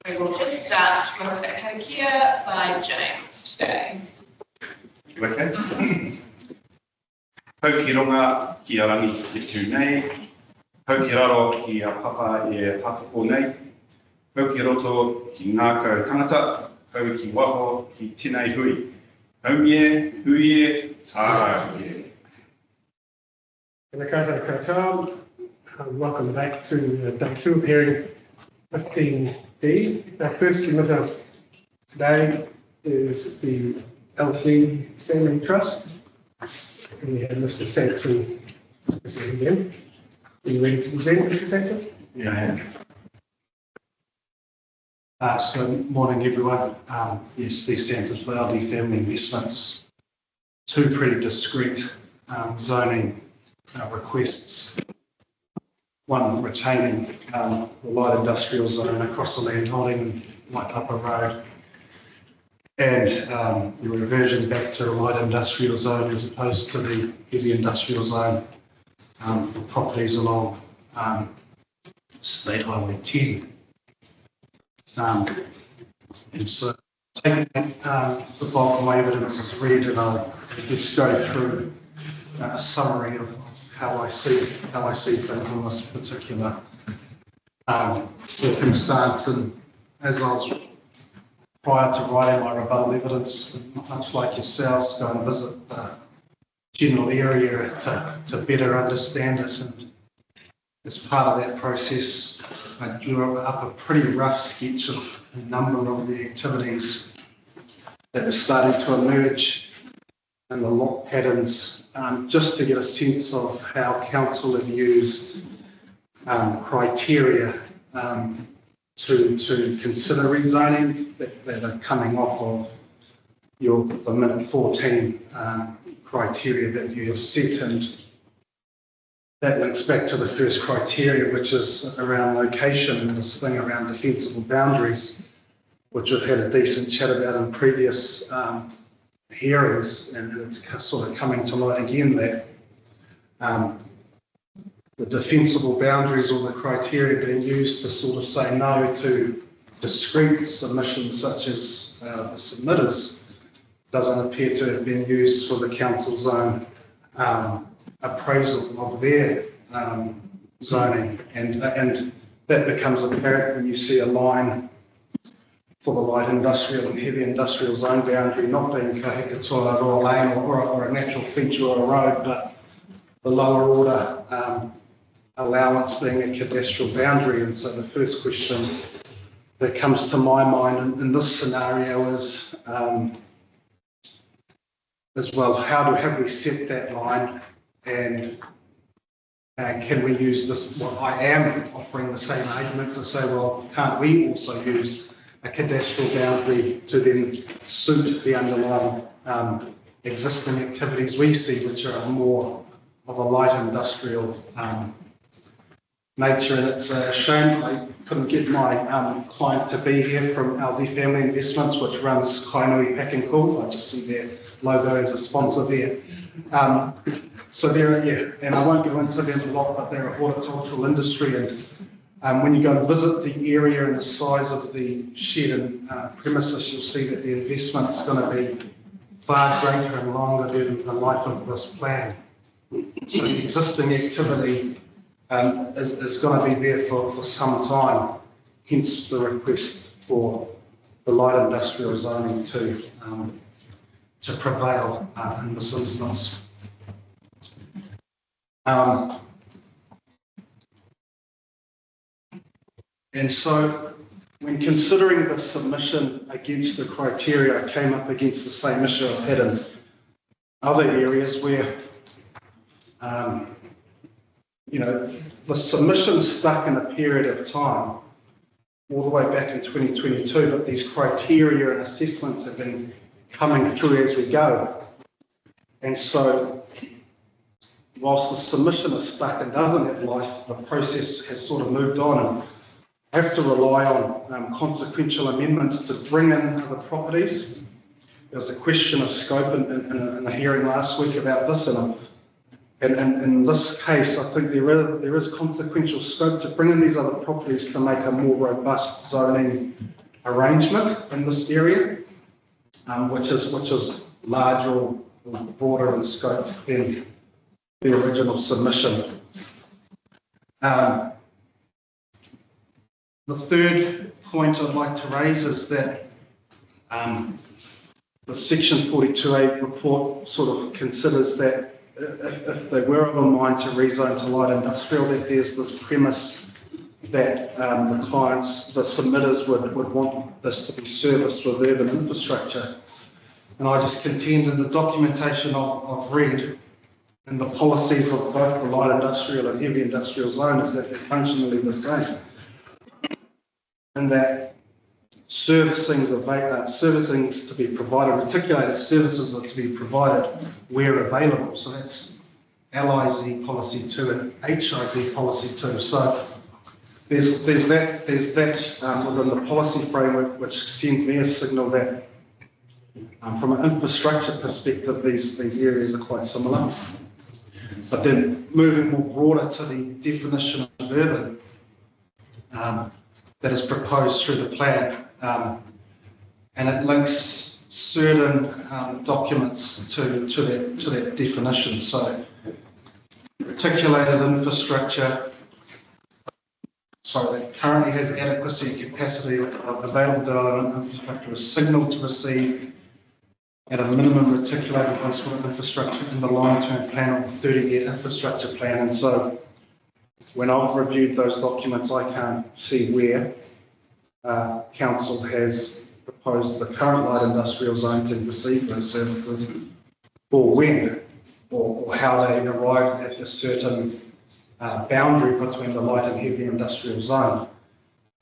We will just start with a karakia by James today. Okay. Hau ki ronga ki a rangi ki tū nei, hau ki raro ki a papa e tātoko nei, hau ki roto ki ngā kau tangata, hau ki waho ki tinei hui. Hau mie, hui tā hui. Welcome back to day 2 of hearing 15D. Our first submitter today is the LG Family Trust. And we have Mr. Sanson presenting again. Are you ready to present, Mr. Sanson? Yeah, I am. So, morning everyone. Yes, Steve Sanson for LD Family Investments. Two pretty discrete zoning requests. One retaining the light industrial zone across the land holding in Waipapa Road, and the reversion back to the light industrial zone as opposed to the heavy industrial zone for properties along State Highway 10. And so taking the bulk of my evidence is read, and I'll just go through a summary of how I see things in this particular circumstance. And as I was prior to writing my rebuttal evidence, much like yourselves, go and visit the general area to better understand it. And as part of that process, I drew up a pretty rough sketch of a number of the activities that were starting to emerge and the lot patterns, just to get a sense of how council have used criteria to consider rezoning that are coming off of the minute 14 criteria that you have set. And that links back to the first criteria, which is around location and this thing around defensible boundaries, which we've had a decent chat about in previous hearings, and it's sort of coming to light again that the defensible boundaries or the criteria being used to sort of say no to discrete submissions such as the submitters doesn't appear to have been used for the council's own appraisal of their zoning, and that becomes apparent when you see a line for the light industrial and heavy industrial zone boundary not being kahikatoa or a lane or a natural feature or a road, but the lower order allowance being a cadastral boundary. And so the first question that comes to my mind in this scenario is, well, have we set that line, and can we use this? Well, I am offering the same argument to say, well, can't we also use a cadastral boundary to then suit the underlying existing activities we see, which are more of a light industrial nature. And it's a shame I couldn't get my client to be here from LD Family Investments, which runs Kainui Pack and Cool. I just see their logo as a sponsor there. So they're, yeah, and I won't go into them a lot, but they're a horticultural industry, and when you go and visit the area and the size of the shed and premises, you'll see that the investment's going to be far greater and longer than the life of this plan. So the existing activity is going to be there for some time, hence the request for the light industrial zoning to prevail in this instance. And so when considering the submission against the criteria, I came up against the same issue I've had in other areas where, the submission stuck in a period of time all the way back in 2022, but these criteria and assessments have been coming through as we go. And so whilst the submission is stuck and doesn't have life, the process has sort of moved on, and I have to rely on consequential amendments to bring in other properties. There was a question of scope in a hearing last week about this, and And in this case, I think there is consequential scope to bring in these other properties to make a more robust zoning arrangement in this area, which is larger or broader in scope than the original submission. The third point I'd like to raise is that the Section 42A report sort of considers that if they were of a mind to rezone to light industrial, that there's this premise that the clients, the submitters would want this to be serviced with urban infrastructure. And I just contend in the documentation I've read and the policies of both the light industrial and heavy industrial zone is that they're functionally the same. And that servicing's to be provided, reticulated services are to be provided where available. So that's LIZ policy 2 and HIZ policy 2. So there's that within the policy framework, which sends me a signal that from an infrastructure perspective, these areas are quite similar. But then moving more broader to the definition of urban that is proposed through the plan, and it links certain documents to that definition. So reticulated infrastructure, that currently has adequacy and capacity of available development infrastructure is signalled to receive at a minimum reticulated wastewater infrastructure in the long-term plan or 30-year infrastructure plan. And so when I've reviewed those documents, I can't see where Council has proposed the current light industrial zone to receive those services, or when, or how they arrived at a certain boundary between the light and heavy industrial zone.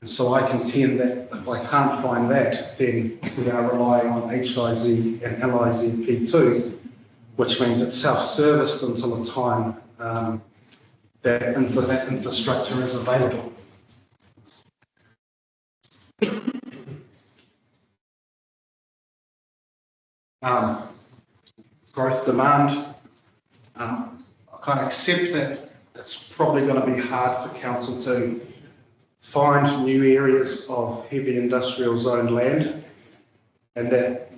And so I contend that if I can't find that, then we are relying on HIZ and LIZP2, which means it's self-serviced until the time that infrastructure is available. Growth demand. I can accept that it's probably going to be hard for Council to find new areas of heavy industrial zone land, and that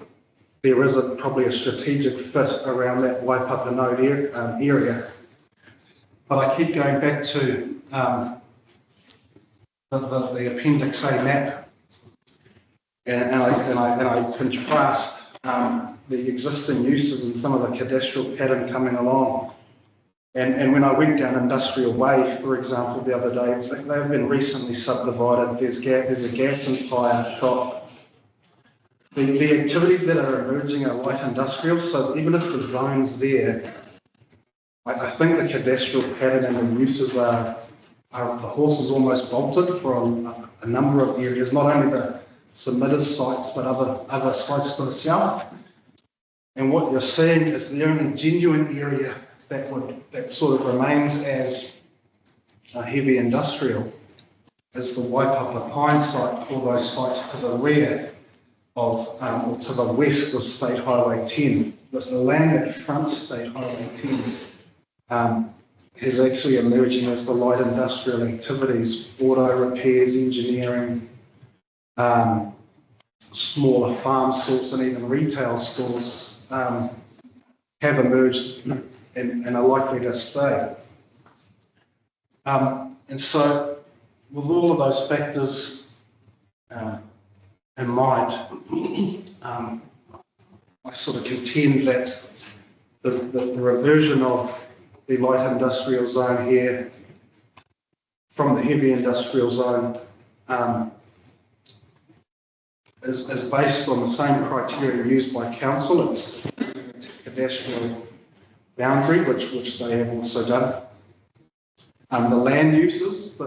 there is probably a strategic fit around that Waipapa node area. But I keep going back to the Appendix A map, and I contrast the existing uses and some of the cadastral pattern coming along. And when I went down Industrial Way, for example, the other day, they've been recently subdivided. There's a gas and fire shop. The activities that are emerging are light industrial, so even if the zone's there, I think the cadastral pattern and the uses are the horse is almost bolted for a number of areas, not only the submitted sites, but other sites to the south. And what you're seeing is the only genuine area that sort of remains as heavy industrial is the Waipapa Pine site, or those sites to the rear of, or to the west of State Highway 10. But the land that fronts State Highway 10 is actually emerging as the light industrial activities, auto repairs, engineering, smaller farm stores and even retail stores have emerged and are likely to stay. And so with all of those factors in mind, I sort of contend that the reversion of the light industrial zone here from the heavy industrial zone is based on the same criteria used by Council. It's cadastral boundary, which they have also done. The land uses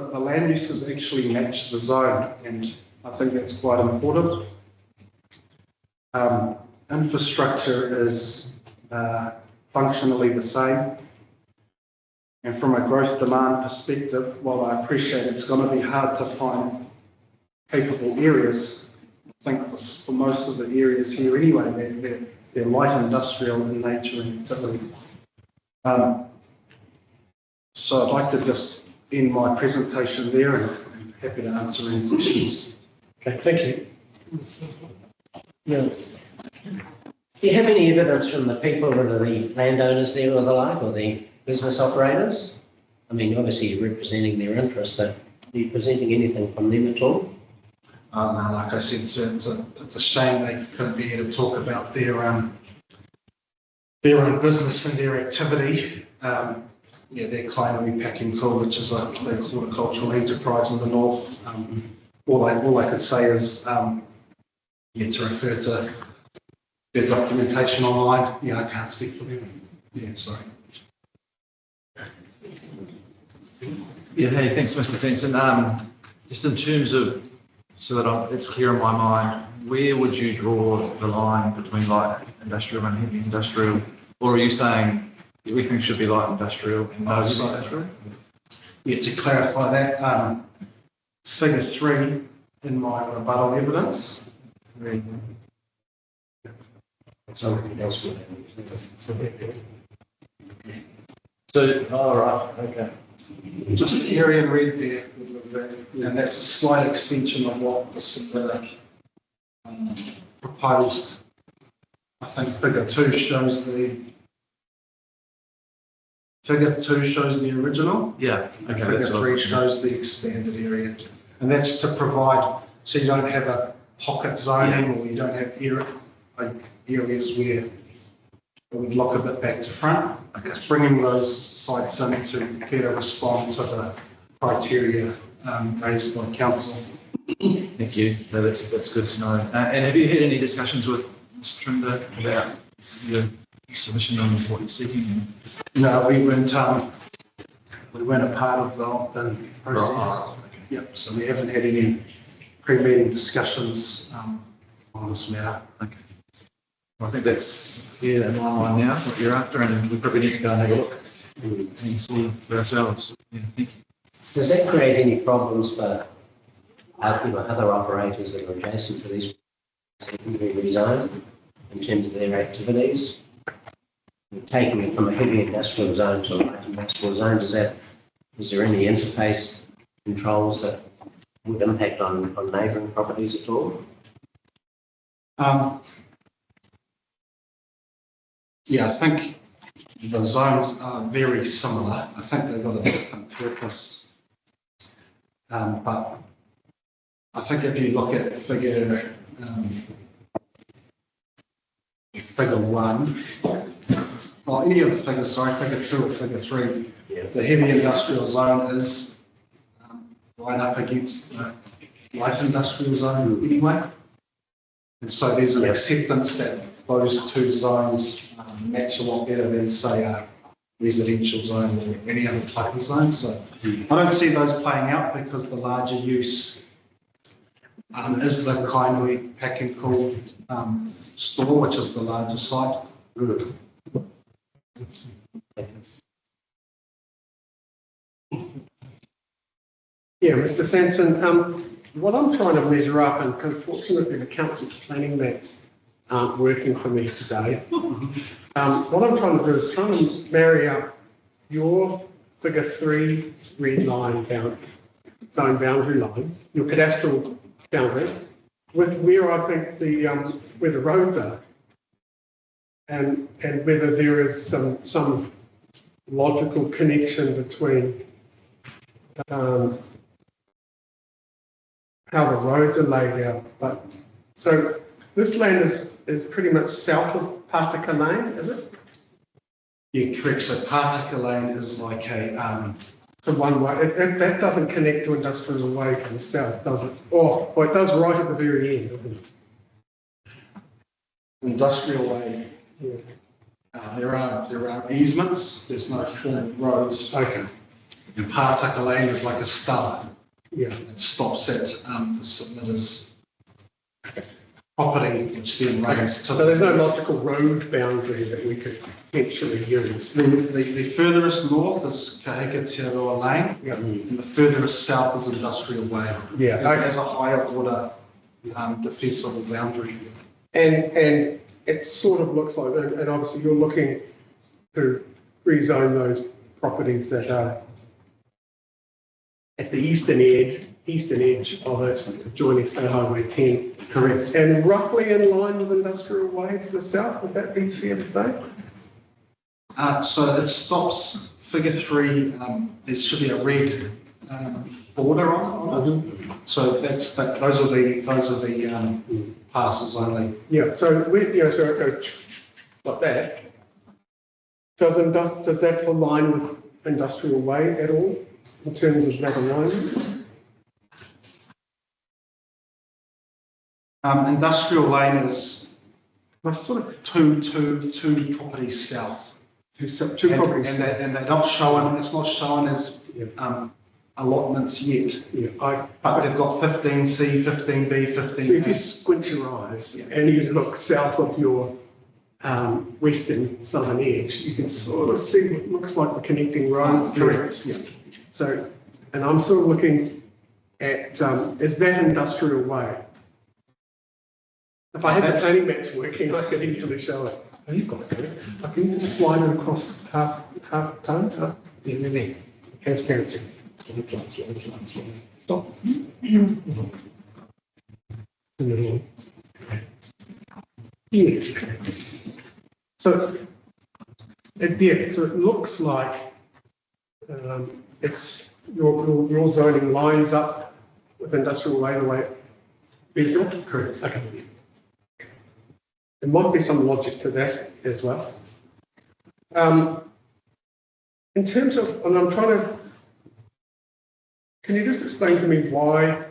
actually match the zone, and I think that's quite important. Infrastructure is functionally the same. And from a growth demand perspective, while I appreciate it's going to be hard to find capable areas, I think for most of the areas here anyway, they're light industrial in nature and activity. So I'd like to just end my presentation there, and I'm happy to answer any questions. Okay, thank you. Yeah. Do you have any evidence from the people, whether the landowners there or the like, or the business operators? I mean, obviously you're representing their interests, but are you presenting anything from them at all? No, like I said, sir, it's a shame they couldn't be here to talk about their own business and their activity. Their Kainui Packing Co, which is a horticultural enterprise in the north. All I could say is to refer to their documentation online. Yeah, I can't speak for them. Yeah, sorry. Yeah, hey, thanks, Mr. Sensen. Just in terms of, so that it's clear in my mind, where would you draw the line between light industrial and heavy industrial? Or are you saying everything should be light industrial and no heavy industrial? Yeah, to clarify that, figure 3 in my rebuttal evidence. Something else would So, all right, okay. Just the area in red there, and that's a slight extension of what the submitter proposed. I think figure 2 shows the original. Yeah, okay, Figure that's 3 shows the expanded area, and that's to provide so you don't have a pocket zoning, or you don't have areas where it would look a bit back to front. Okay. It's bringing those sites in to better respond to the criteria raised by council. Thank you. No, that's good to know. And have you had any discussions with Mr. Trinder about your submission on what you're seeking? No, we weren't a part of the opt-in process. Right. Yep, so we haven't had any pre-meeting discussions on this matter. Okay. Well, I think that's in my mind now, what you're after, and we probably need to go and have a look and see for ourselves. Yeah, thank you. Does that create any problems for other operators that are adjacent to these secondary rezone in terms of their activities? Taking it from a heavy industrial zone to a light industrial zone, is there any interface controls that would impact on neighbouring properties at all? Yeah, I think the zones are very similar. I think they've got a different purpose. But I think if you look at figure 1, or any of the figures, sorry, figure 2 or figure 3, the heavy industrial zone is right up against the light industrial zone anyway. And so there's an acceptance that those two zones match a lot better than, say, a residential zone or any other type of zone. So I don't see those playing out because the larger use is the Kainui Packing Co store, which is the larger site. Yeah, Mr. Sanson, what I'm trying to measure up, and unfortunately the council planning maps aren't working for me today. What I'm trying to do is trying to marry up your figure 3 red line zone boundary line, your cadastral boundary, with where I think where the roads are, and whether there is some logical connection between how the roads are laid out. But so this land is pretty much south of Pataka Lane, is it? Yeah, correct. So Pataka Lane is like a So one way. That doesn't connect to Industrial Way to the south, does it? Oh, well, it does right at the very end, doesn't it? industrial way. Yeah. There are easements. There's no formal roads. Okay. And Pataka Lane is like a star. Yeah. It stops at the submitter's property, which then runs to. So there's no logical road boundary that we could potentially use. The furthest north is Kerikeri-Waipapa Lane, Yeah. and the furthest south is Industrial Way. Yeah. It has a higher order defensible boundary. And it sort of looks like, and obviously you're looking to rezone those properties that are at the eastern edge of it, joining State Highway 10. Correct. And roughly in line with Industrial Way to the south, would that be fair to say? So it stops figure 3. There should be a red border on it. So those are the parcels only. Yeah, so so it goes like that. Does that align with Industrial Way at all in terms of that alignment? Industrial Lane is Sort of two properties south. two properties. And they're not showing, it's not showing as allotments yet. Yeah, But they've got 15C, 15B, 15A. so if you squint your eyes and you look south of your western southern edge, you can sort of see what looks like the connecting roads. Correct. Yeah. So, and I'm sort of looking at, is that Industrial Way? If I had the planning maps working, I could easily show it. Oh, you've got it. I can just line it across half tone. There. Transparency. Slide. Stop. Yeah. So it looks like it's your zoning lines up with Industrial Way the way it is. Correct. Okay. There might be some logic to that as well. In terms of, and I'm trying to, can you just explain to me why?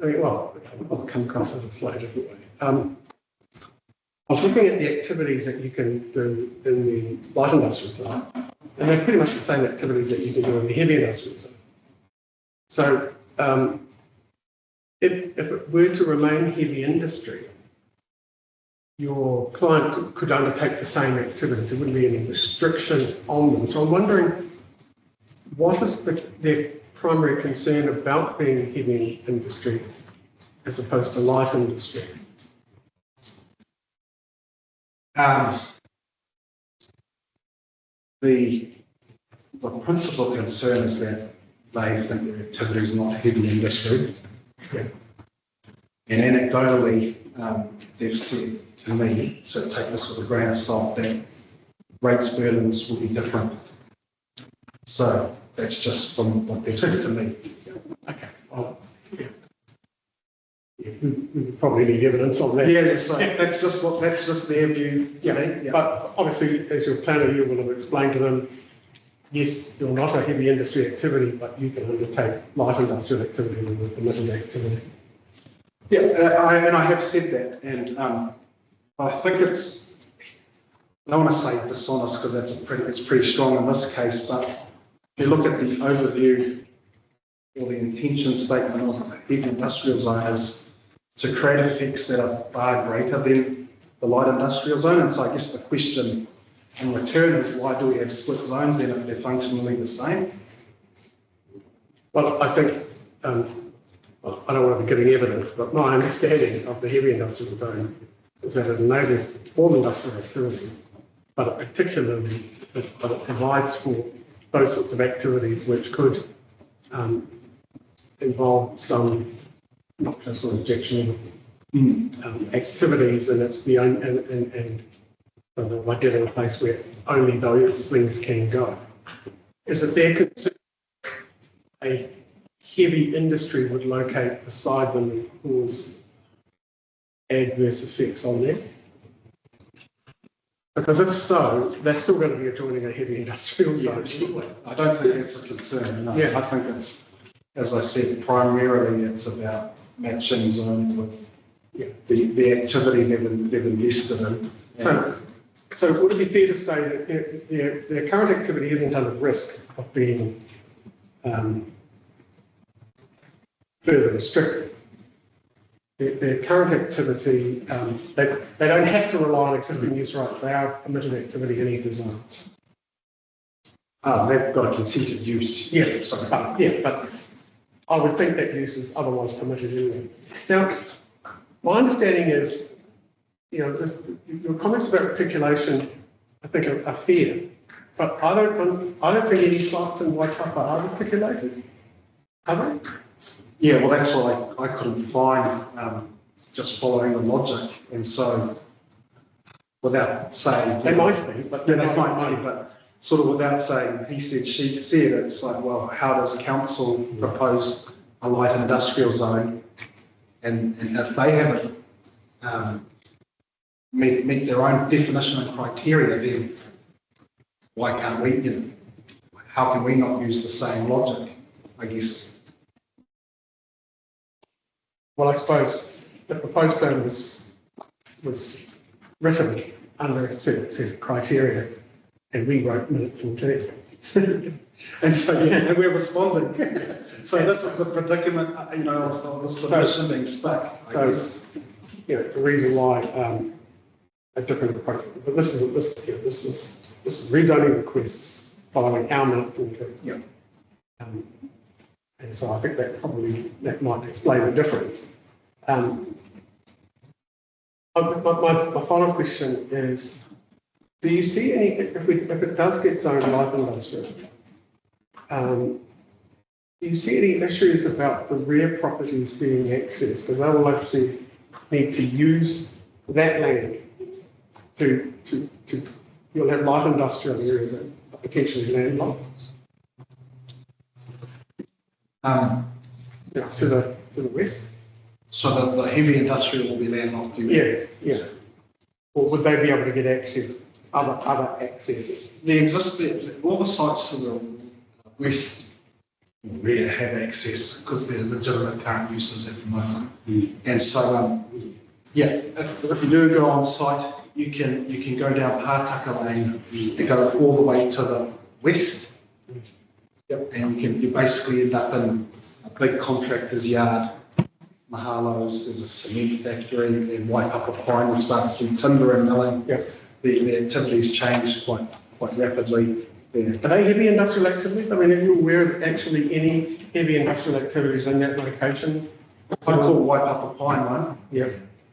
I'll come across it a slightly different way. I was looking at the activities that you can do in the light industrial zone, and they're pretty much the same activities that you can do in the heavy industrial zone. So if it were to remain heavy industry, your client could undertake the same activities. There wouldn't be any restriction on them. So I'm wondering, what is their primary concern about being heavy industry as opposed to light industry? The principal concern is that they think their activity is not heavy industry. Yeah. And anecdotally, they've said to me, so take this with a grain of salt, that rates burdens will be different. So that's just from what they've said to me. Okay. Well, we probably need evidence on that. Yeah, so that's just their view to me. Yeah. But obviously, as your planner, you will have explained to them, yes, you're not a heavy industry activity, but you can undertake light industrial activities as a permitted activity. Yeah, and I have said that, and I think it's, I don't want to say dishonest because it's pretty strong in this case, but if you look at the overview or the intention statement of the heavy industrial zone is to create effects that are far greater than the light industrial zone. And so I guess the question in return is, why do we have split zones then if they're functionally the same? Well, I think, I don't want to be giving evidence, but my understanding of the heavy industrial zone is that it enables all industrial activities, but it provides for those sorts of activities which could involve some not just sort of objectionable activities, and it's the only, and so they might get in a place where only those things can go. Is it their concern a heavy industry would locate beside them and cause adverse effects on them? Because if so, they're still going to be adjoining a heavy industrial zone. I don't think that's a concern. No. Yeah. I think it's, as I said, primarily it's about matching zones with the activity they've invested in. So would it be fair to say that their current activity isn't under risk of being further restricted? Their current activity, they don't have to rely on existing use rights. They are permitted activity in either zone. They've got a consented use. Yeah, but I would think that use is otherwise permitted anyway. Now, my understanding is, your comments about reticulation, I think, are fair, but I don't think any sites in Waipapa are reticulated. Are they? Yeah, well, that's what I couldn't find, just following the logic. And so, without saying. They might be, but Yeah, they might be, but sort of without saying he said, she said, it's like, well, how does council propose a light industrial zone? And if they haven't meet their own definition and criteria, then why can't we, how can we not use the same logic, I guess? Well, I suppose the proposed plan was written under a certain set of criteria, and we wrote minute 14. And so, yeah, and we're responding. So this is the predicament, of the submission being stuck, I guess. The reason why a different approach, but this is rezoning requests following our minute 14. Yeah. And so I think that might explain the difference. My final question is, do you see any, if it does get zoned light industrial, do you see any issues about the rear properties being accessed? Because they will actually need to use that land to you'll have light industrial areas that are potentially landlocked. To the west. So the heavy industrial will be landlocked. Yeah. Or would they be able to get access, other accesses? All the sites to the west rear have access because they're legitimate current uses at the moment. And so, if you do go on site, you can go down Pārtaka Lane and go all the way to the west. Yep. And you basically end up in a big contractor's yard. Mahalo's, there's a cement factory, and Waipapa Pine, we start to see timber and milling. Yep. The activities change quite rapidly there. Are they heavy industrial activities? I mean, are you aware of actually any heavy industrial activities in that location? I call Waipapa Pine one. Yeah.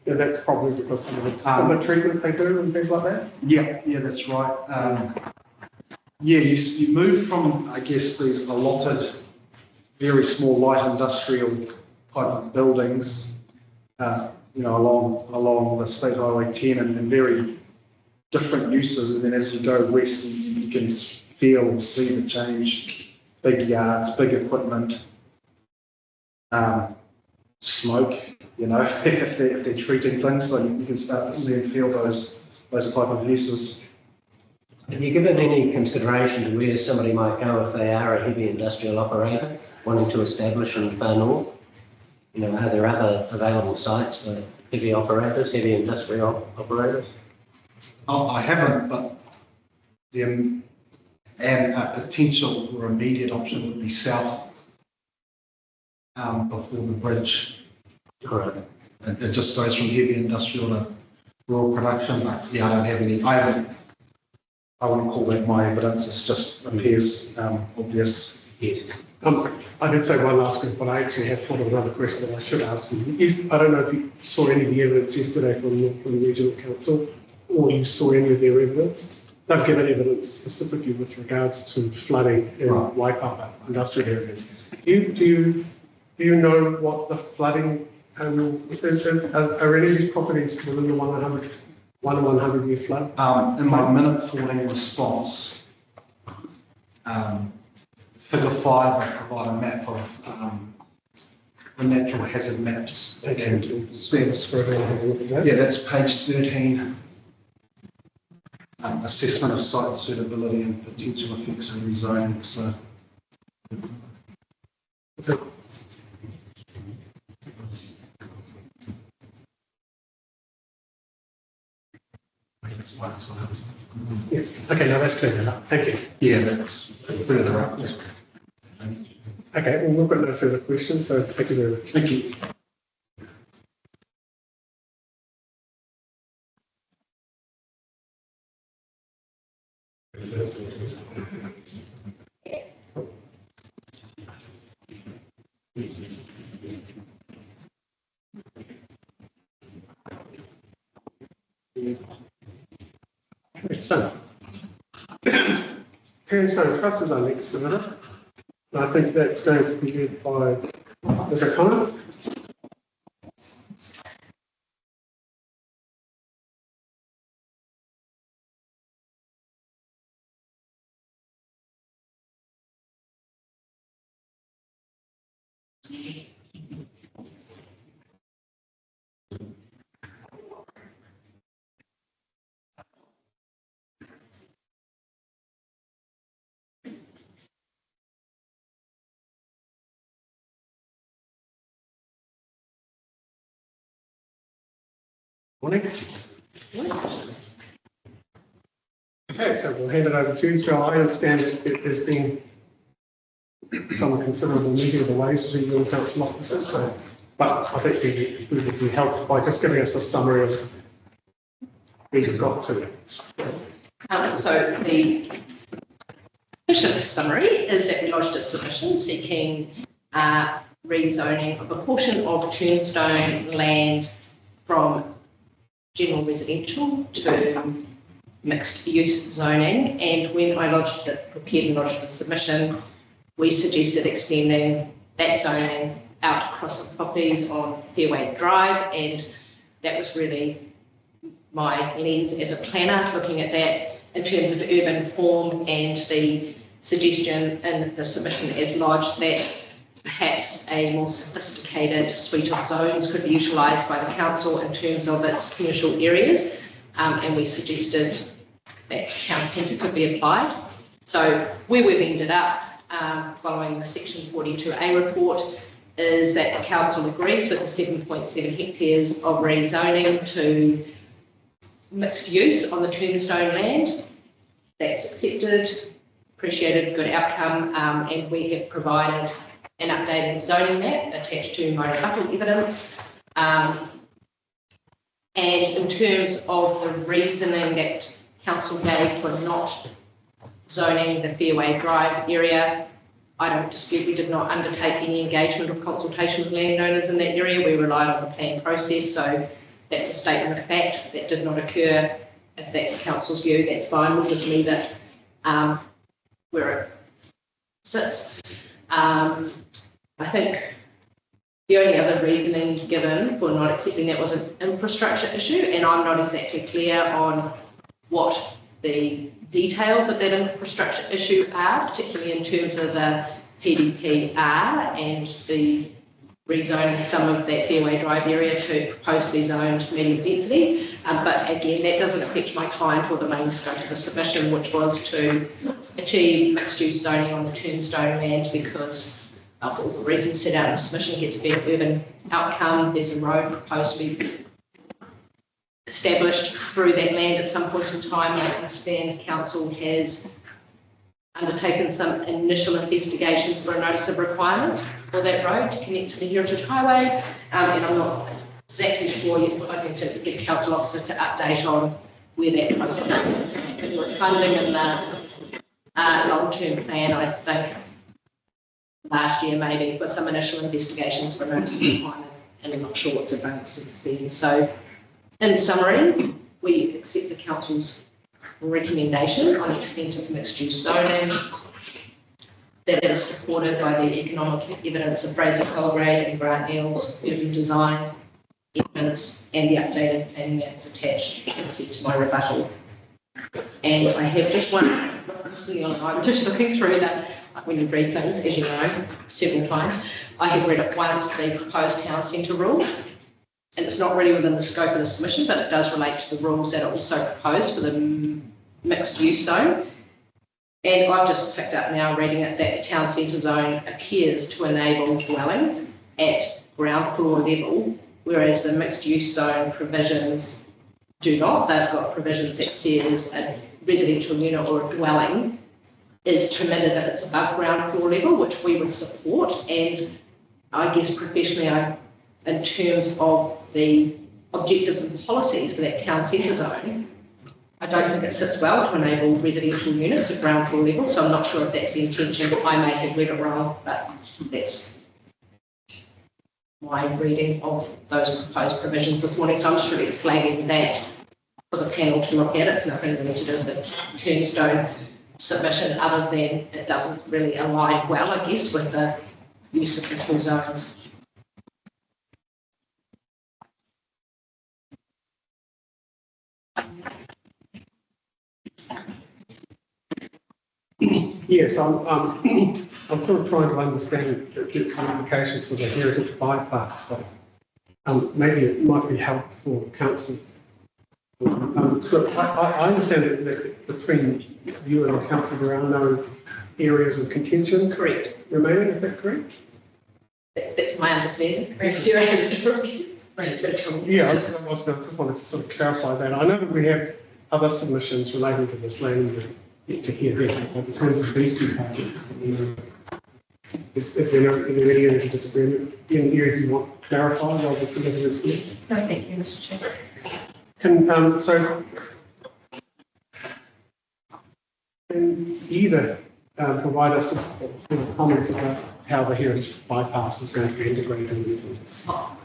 Yeah, that's probably because some of the treatment they do and things like that. Yeah, that's right. You move from, I guess, these allotted, very small light industrial type of buildings, along the State Highway 10 and very different uses. And then as you go west, you can feel or see the change. Big yards, big equipment, smoke, if they're treating things, so you can start to see and feel those type of uses. Have you given any consideration to where somebody might go if they are a heavy industrial operator wanting to establish in far north? Are there other available sites for heavy operators, heavy industrial operators? Oh, I haven't, but and a potential or immediate option would be south before the bridge. Correct. It just goes from heavy industrial to rural production, but I don't have any. I wouldn't call that my evidence. It just appears obvious. Yes. I did say one last question, but I actually have thought of another question that I should ask you. I don't know if you saw any of the evidence yesterday from the Regional Council, or you saw any of their evidence. They've given evidence specifically with regards to flooding in Waipapa industrial areas. Do you know what the flooding, are any of these properties within the 100 year flood? In my minute 14 response, figure 5, I provide a map of the natural hazard maps. And that's page 13. Assessment of site suitability and potential effects of rezoning. So. Yeah. Okay, now that's clear enough. Thank you. Yeah, that's further up. Okay, well, we've got no further questions, so thank you very much. Thank you. So, Turnstone Trust is our next submitter. I think that's going to be led by Ms. O'Connor. Morning. Okay, so we'll hand it over to you. So I understand that there's been some considerable meeting of the ways between you and council officers. So, but I think we would be helped by just giving us a summary of where you've got to. So the official summary is that we lodged a submission seeking rezoning of a portion of Turnstone land from general residential to mixed use zoning. And when I prepared and lodged the submission, we suggested extending that zoning out across the properties on Fairway Drive, and that was really my lens as a planner, looking at that in terms of urban form, and the suggestion in the submission as lodged that perhaps a more sophisticated suite of zones could be utilised by the council in terms of its commercial areas, and we suggested that town centre could be applied. So where we've ended up following the Section 42A report is that the council agrees with the 7.7 hectares of rezoning to mixed use on the Turnstone land. That's accepted, appreciated, good outcome, and we have provided an updated zoning map attached to my rebuttal evidence. And in terms of the reasoning that council gave for not zoning the Fairway Drive area, I don't dispute we did not undertake any engagement or consultation with landowners in that area. We relied on the plan process, so that's a statement of fact. That did not occur. If that's council's view, that's fine. We'll just leave it where it sits. I think the only other reasoning given for not accepting that was an infrastructure issue, and I'm not exactly clear on what the details of that infrastructure issue are, particularly in terms of the PDPR and the rezoning some of that Fairway Drive area to propose to be zoned medium density. But again, that doesn't affect my client or the main scope of the submission, which was to achieve mixed use zoning on the Turnstone land, because for all the reasons set out in the submission, it gets a better urban outcome. There's a road proposed to be established through that land at some point in time. I understand council has undertaken some initial investigations for a notice of requirement for that road to connect to the Heritage Highway, and I'm not exactly sure yet. I need to get council officer to update on where that process is. It was funding in the long-term plan, I think, last year maybe, for some initial investigations for a notice of requirement, and I'm not sure what's advanced since then. So in summary, we accept the council's recommendation on the extent of mixed-use zoning that is supported by the economic evidence of Fraser Colgrave and Grant Neal's urban design evidence and the updated planning maps attached to my rebuttal. And I have just one, I'm just looking through that. When you read things, as you know, several times, I have read it once, the proposed town centre rule. And it's not really within the scope of the submission, but it does relate to the rules that are also proposed for the mixed use zone. And I've just picked up now reading it that the town centre zone appears to enable dwellings at ground floor level, whereas the mixed use zone provisions do not. They've got provisions that says a residential unit or a dwelling is permitted if it's above ground floor level, which we would support. And I guess professionally, in terms of the objectives and policies for that town centre zone, I don't think it sits well to enable residential units at ground floor level, so I'm not sure if that's the intention. I may have read it wrong, but that's my reading of those proposed provisions this morning. So I'm just really flagging that for the panel to look at. It's nothing really to do with the Turnstone submission, other than it doesn't really align well, I guess, with the use of the two zones. Yes, I'm sort of trying to understand the implications for the heritage bypass. So, maybe it might be helpful for council. So I understand that between you and the council there are no areas of contention. Correct. Remaining, is that correct? That's my understanding. Yeah, I just want to sort of clarify that. I know that we have other submissions relating to this land yet to hear that, but in terms of these two pages, is there any areas of disagreement? Any areas you want clarified while we're submitting this here? No, thank you, Mr. Chair. Can either provide us with comments about how the heritage bypass is going to be integrated into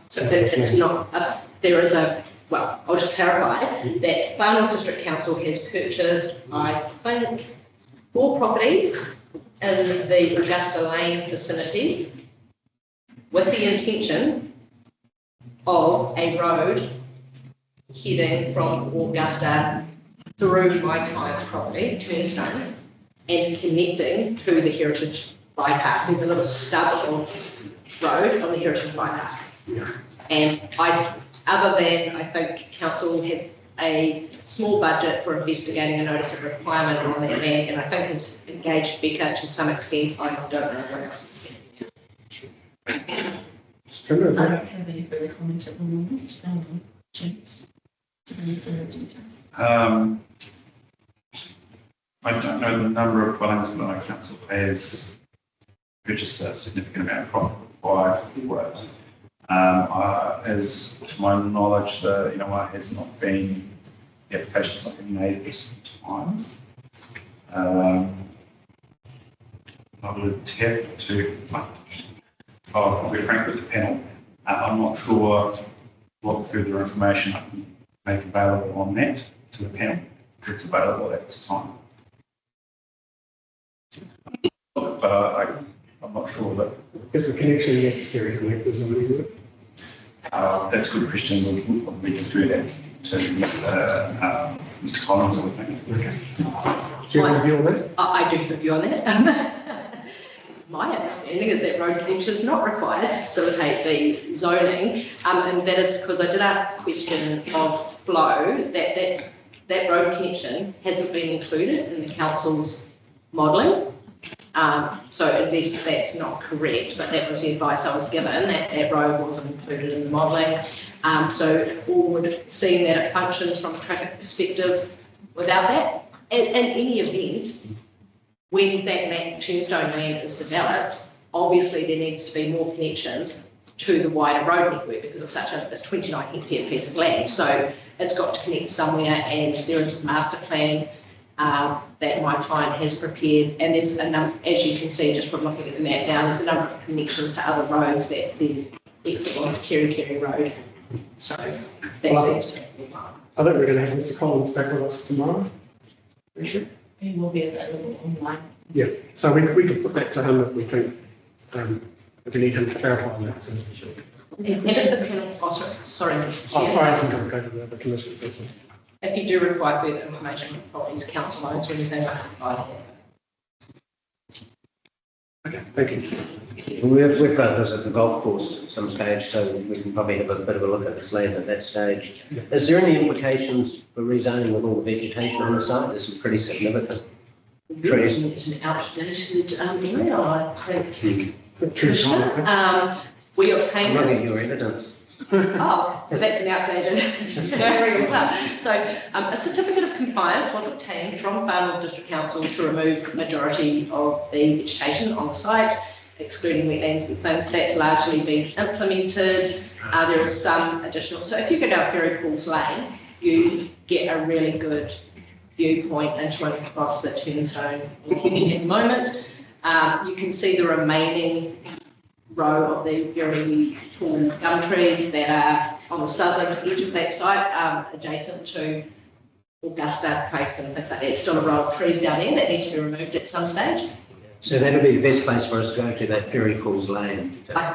So it's not, there is a, well, I'll just clarify that Far North District Council has purchased, I think, 4 properties in the Augusta Lane vicinity with the intention of a road heading from Augusta through my client's property, Tombstone, and connecting to the heritage bypass. There's a little stub of road on the heritage bypass. And other than I think council had a small budget for investigating a notice of requirement on that land, and I think has engaged Becca to some extent. I don't know what else is it? I don't have any further comment at the moment. James? Any further details? I don't know the number of dwellings, but I know council has purchased a significant amount of property required for it. As to my knowledge, the has not been, the application's not been made at this time. I would have to, I'll be frank with the panel, I'm not sure what further information I can make available on that to the panel. It's available at this time. But I'm not sure that. Is the connection necessary to make the zoning work? That's a good question. We defer that to Mr. Collins, I would think. Okay. Do you have a view on that? I do have a view on that. My understanding is that road connection is not required to facilitate the zoning, and that is because I did ask the question of flow, that road connection hasn't been included in the council's modelling. So unless that's not correct, but that was the advice I was given, that road wasn't included in the modelling. So all would seem that it functions from a traffic perspective without that. In any event, when that Tombstone land is developed, obviously there needs to be more connections to the wider road network because it's 29 hectare piece of land. So it's got to connect somewhere, and there is a master plan that my client has prepared, and there's a number, as you can see just from looking at the map now, there's a number of connections to other roads that then exit onto Kerikeri Road. So that seems to be fine. I think we're going to have Mr. Collins back with us tomorrow. He will be available online. Yeah, so we could put that to him if we think, if we need him to clarify on that. So. And if the panel, sorry, Mr. Chair. Sorry, I was just going to go to the other commissions. If you do require further information on properties, council owns or anything, I can provide that. Okay, thank you. We've got to visit the golf course at some stage, so we can probably have a bit of a look at this land at that stage. Yeah. Is there any implications for rezoning with all the vegetation on the site? There's some pretty significant trees. It's an outdated area, I think. We I'm obtained looking at this. your evidence. Oh, so that's an outdated area. So a certificate of compliance was obtained from Far North District Council to remove the majority of the vegetation on the site, excluding wetlands and things. That's largely been implemented. There is some additional. So if you go down Ferry Falls Lane, you get a really good viewpoint into and across the Tombstone at the moment. You can see the remaining row of the very tall gum trees that are on the southern edge of that site, adjacent to Augusta Place and things like that. There's still a row of trees down there that need to be removed at some stage. So that'll be the best place for us to go to, that Ferry Falls Lane.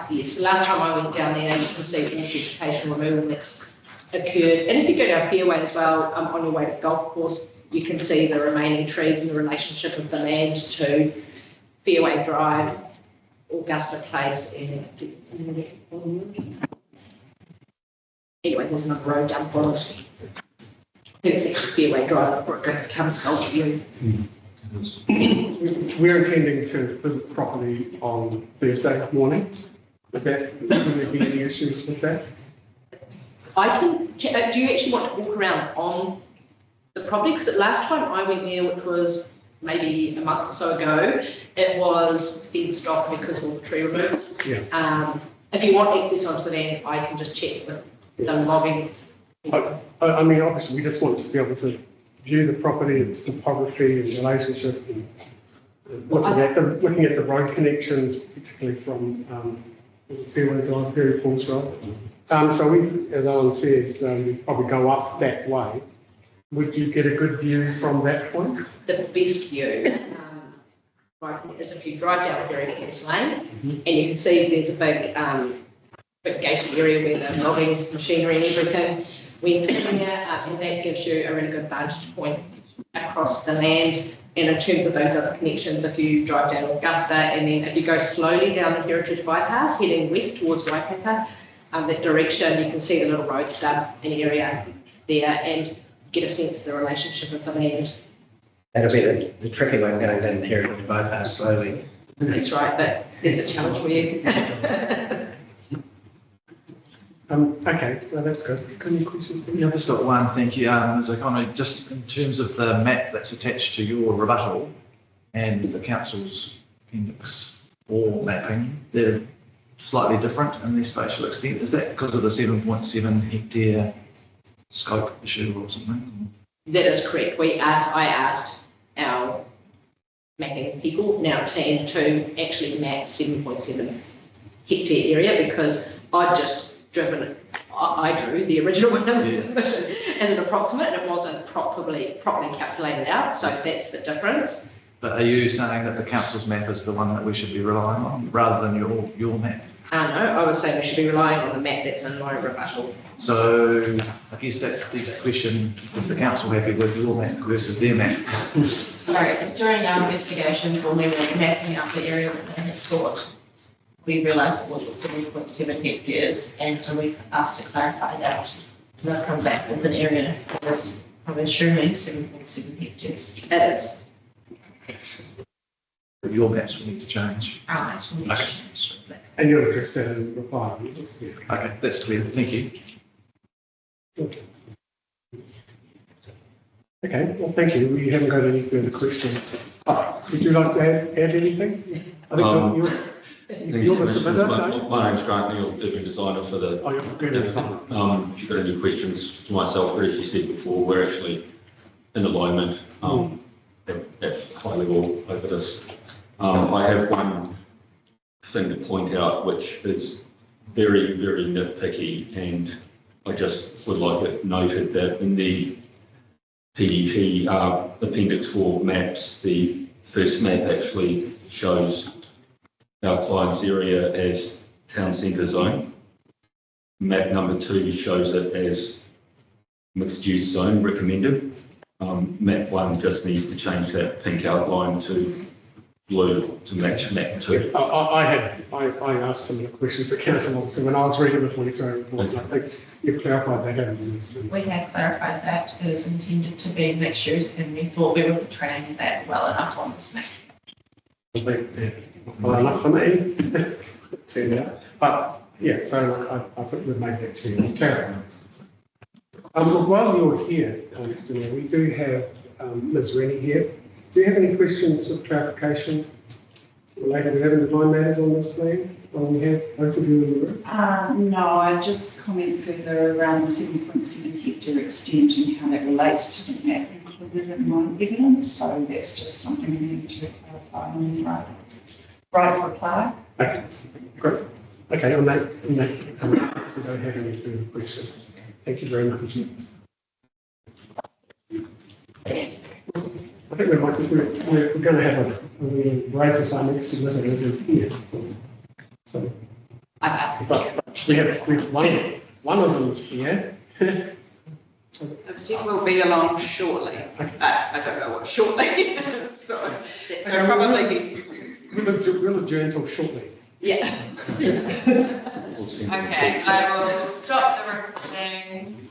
Yes, the last time I went down there, you can see all the vegetation removal that's occurred. And if you go down Fairway as well, on your way to the golf course, you can see the remaining trees and the relationship of the land to Fairway Drive, Augusta Place, and anyway, there's another road down Forest. I think it's actually Fairway Drive before it becomes Golf View. We're intending to visit the property on Thursday morning. Will there be any issues with that? I can. Do you actually want to walk around on the property? Because the last time I went there, which was maybe a month or so ago, it was fenced off because of all the tree removal. Yeah. If you want access onto the land, I can just check with the logging. I mean, obviously, we just want to be able to view the property, its topography and relationship, and looking at the road connections, particularly from Fairway Drive, Ferry Falls Drive. So we, as Owen says, probably go up that way. Would you get a good view from that point? The best view, right, is if you drive down Kerikeri Lane, and you can see there's a big gated area where the logging machinery and everything went in there, and that gives you a really good vantage point across the land. And in terms of those other connections, if you drive down Augusta, and then if you go slowly down the Kerikeri-Waipapa, heading west towards Waipapa, that direction, you can see the little road stub and area there, and get a sense of the relationship of the land. That'll be the tricky one, going down the Kerikeri-Waipapa slowly. That's right, but there's a challenge for you. Okay, well, that's good. Any questions? Yeah, I've just got one, thank you. Ms. O'Connor, just in terms of the map that's attached to your rebuttal and the council's appendix 4 mapping, they're slightly different in their spatial extent. Is that because of the 7.7 hectare scope issue or something? That is correct. I asked our mapping people, now team, to actually map 7.7 hectare area, because I'd just driven, I drew the original one of the submission as an approximate, and it wasn't properly calculated out, so that's the difference. But are you saying that the council's map is the one that we should be relying on rather than your map? No, I was saying we should be relying on the map that's in my rebuttal. So I guess that begs the question, is the council happy with your map versus their map? So during our investigations, when we were mapping out the area that they had sought, we realised it was 7.7 hectares, and so we asked to clarify that. And they've come back with an area that was, I'm assuming, 7.7 hectares. It is. But your maps will need to change. Our maps will need to change. And you'll address that in the reply? Yes. Yeah. Okay, that's clear. Thank you. Okay, well, thank you. We haven't got any further questions. Would you like to add anything? I think you're the submitter. My name's Grant Neal, urban designer for the. Oh, you're good at design. If you've got any questions for myself, or as you said before, we're actually in alignment at high level over this. I have one thing to point out, which is very, very nitpicky, and I just would like it noted that in the PDP Appendix 4 maps, the first map actually shows our client's area as town centre zone. Map number 2 shows it as mixed use zone recommended. Map 1 just needs to change that pink outline to blue to match map 2. I asked similar questions to council officer when I was reading the 23 report. I think you've clarified that, haven't you? We have clarified that it is intended to be mixed use, and we thought we were portraying that well enough on this map. I think well enough for me. Turned out. But yeah, so I think we've made that clear. Clarify. While you're here, Mr. Mayor, we do have Ms. Rennie here. Do you have any questions or clarification related to having design matters on this land? While we have both of you in the room? No, I just comment further around the 7.7 hectare extent and how that relates to the map included in my evidence. So that's just something we need to clarify on the right of reply. Okay, great. Okay, on that, we don't have any further questions. Thank you very much. think we're going to have a little break if our next submitter isn't here. So, I've asked. but we have one of them is here. I've said we'll be along shortly. I don't know what shortly is, so probably best. We'll adjourn till shortly. Yeah. Okay, I will stop the recording.